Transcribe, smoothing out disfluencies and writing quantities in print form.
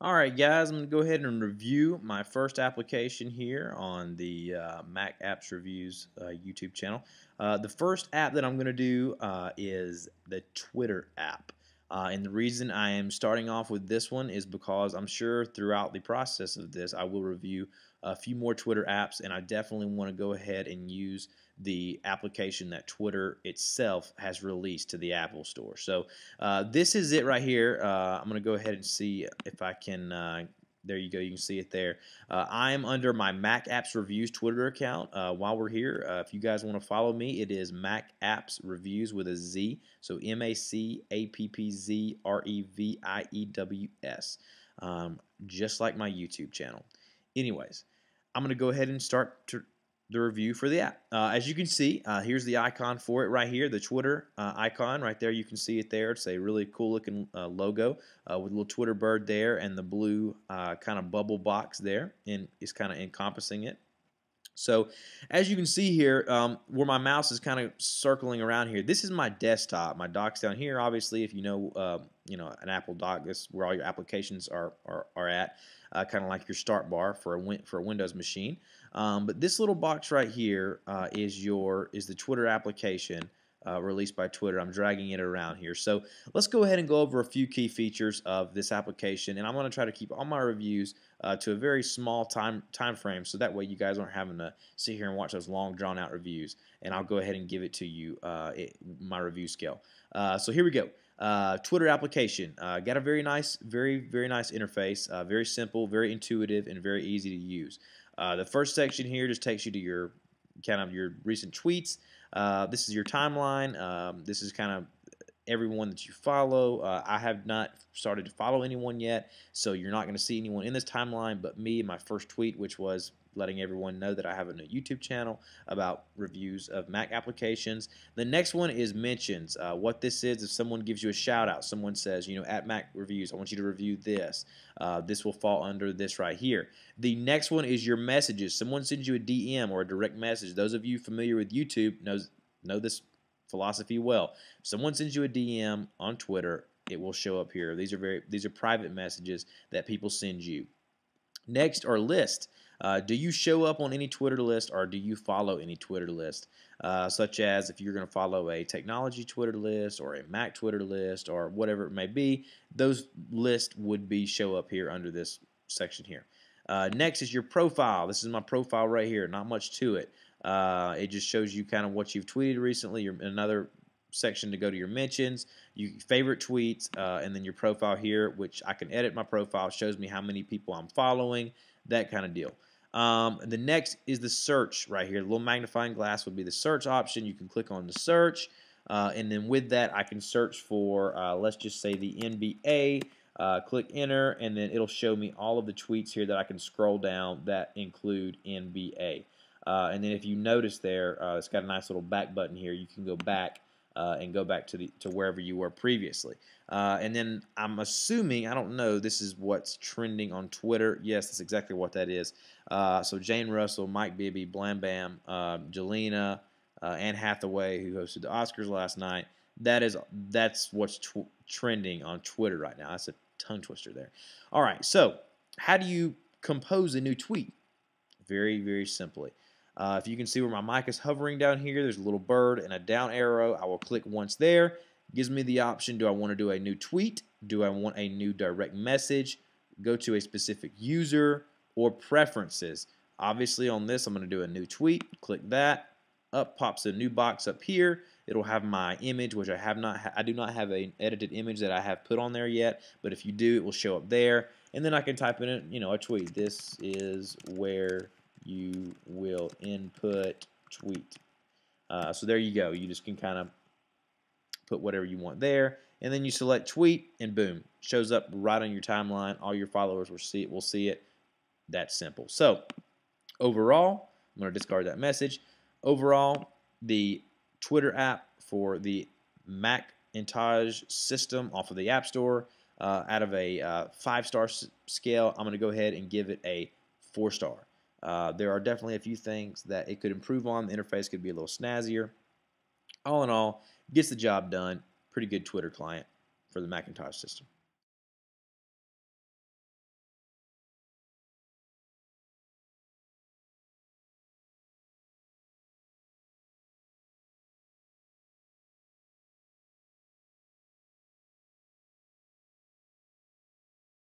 Alright guys, I'm going to go ahead and review my first application here on the Mac Apps Reviews YouTube channel. The first app that I'm going to do is the Twitter app. And the reason I am starting off with this one is because I'm sure throughout the process of this I will review a few more Twitter apps, and I definitely want to go ahead and use the application that Twitter itself has released to the Apple Store. So this is it right here. I'm going to go ahead and see if I can. There you go. You can see it there. I'm under my Mac Apps Reviews Twitter account. While we're here, if you guys want to follow me, it is Mac Apps Reviews with a Z. So MacAppzReviewS. Just like my YouTube channel. Anyways, I'm going to go ahead and start the review for the app. As you can see, here's the icon for it right here, the Twitter icon right there. You can see it there. It's a really cool looking logo with a little Twitter bird there and the blue kind of bubble box there, and it's kind of encompassing it. So as you can see here, where my mouse is kind of circling around here, this is my desktop. My dock's down here. Obviously, if you know an Apple dock, this is where all your applications are at, kind of like your start bar for a Windows machine. But this little box right here is the Twitter application. Released by Twitter. I'm dragging it around here. So let's go ahead and go over a few key features of this application, and I'm going to try to keep all my reviews to a very small time frame, so that way you guys aren't having to sit here and watch those long drawn out reviews, and I'll go ahead and give it to you my review scale. So here we go. Twitter application got a very nice interface, very simple, very intuitive, and very easy to use. The first section here just takes you to your recent tweets. This is your timeline. This is kind of everyone that you follow. I have not started to follow anyone yet, so you're not going to see anyone in this timeline but me and my first tweet, which was letting everyone know that I have a new YouTube channel about reviews of Mac applications. The next one is mentions. What this is, if someone gives you a shout out, someone says, at Mac Reviews, I want you to review this. This will fall under this right here. The next one is your messages. Someone sends you a DM or a direct message. Those of you familiar with YouTube know this philosophy well. If someone sends you a DM on Twitter, it will show up here. These are private messages that people send you. Next are lists. Do you show up on any Twitter list, or do you follow any Twitter list? Such as if you're going to follow a technology Twitter list or a Mac Twitter list or whatever it may be, those lists would show up here under this section here. Next is your profile. This is my profile right here. Not much to it. It just shows you kind of what you've tweeted recently. Another section to go to your mentions, favorite tweets, and then your profile here, which I can edit my profile. Shows me how many people I'm following, that kind of deal. The next is the search right here. The little magnifying glass would be the search option. You can click on the search, and then with that I can search for, let's just say, the NBA. Click enter, and then it'll show me all of the tweets here that I can scroll down that include NBA. And then if you notice there, it's got a nice little back button here. You can go back and go back to wherever you were previously. And then I'm assuming, I don't know, this is what's trending on Twitter. Yes, that's exactly what that is. So Jane Russell, Mike Bibby, Blam Bam, Jelena, Anne Hathaway, who hosted the Oscars last night. That's what's trending on Twitter right now. That's a tongue twister there. All right, so how do you compose a new tweet? Very, very simply. If you can see where my mic is hovering down here, there's a little bird and a down arrow. I will click once there. It gives me the option, do I want to do a new tweet? Do I want a new direct message? Go to a specific user or preferences. Obviously on this, I'm going to do a new tweet. Click that. Up pops a new box up here. It'll have my image, which I do not have an edited image that I have put on there yet, but if you do, it will show up there. And then I can type in a tweet. This is where you will input tweet. So there you go. You just can kind of put whatever you want there, and then you select tweet, and boom, shows up right on your timeline. All your followers will see it. That's simple. So overall, I'm going to discard that message. Overall, the Twitter app for the Macintosh system off of the App Store, out of a 5-star scale, I'm going to go ahead and give it a 4-star. There are definitely a few things that it could improve on. The interface could be a little snazzier. All in all, gets the job done. Pretty good Twitter client for the Macintosh system.